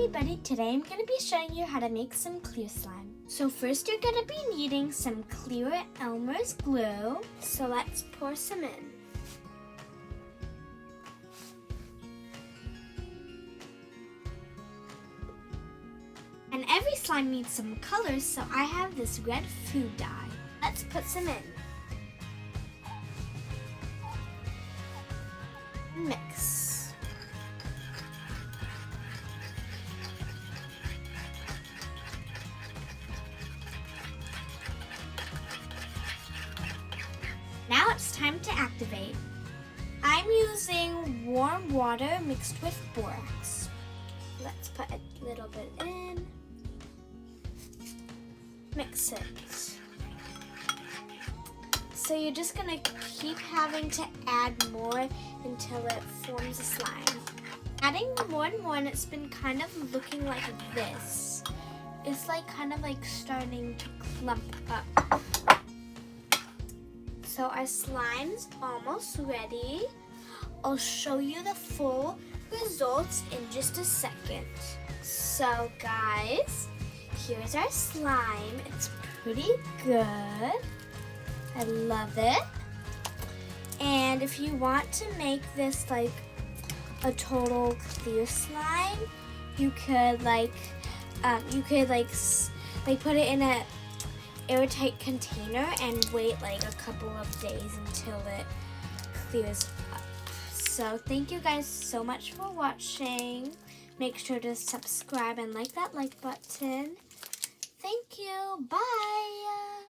everybody, today I'm going to be showing you how to make some clear slime. So first you're going to be needing some clear Elmer's glue. So let's pour some in. And every slime needs some colors, so I have this red food dye. Let's put some in. Mix. Now it's time to activate. I'm using warm water mixed with borax. Let's put a little bit in. Mix it. So you're just gonna keep having to add more until it forms a slime. Adding more and more, and it's been kind of looking like this. It's like kind of like starting to clump up. So our slime's almost ready. I'll show you the full results in just a second. So guys, here's our slime. It's pretty good. I love it. And if you want to make this like a total clear slime, you could put it in a airtight container and wait like a couple of days until it clears up. So thank you guys so much for watching. Make sure to subscribe and like that like button. Thank you. Bye.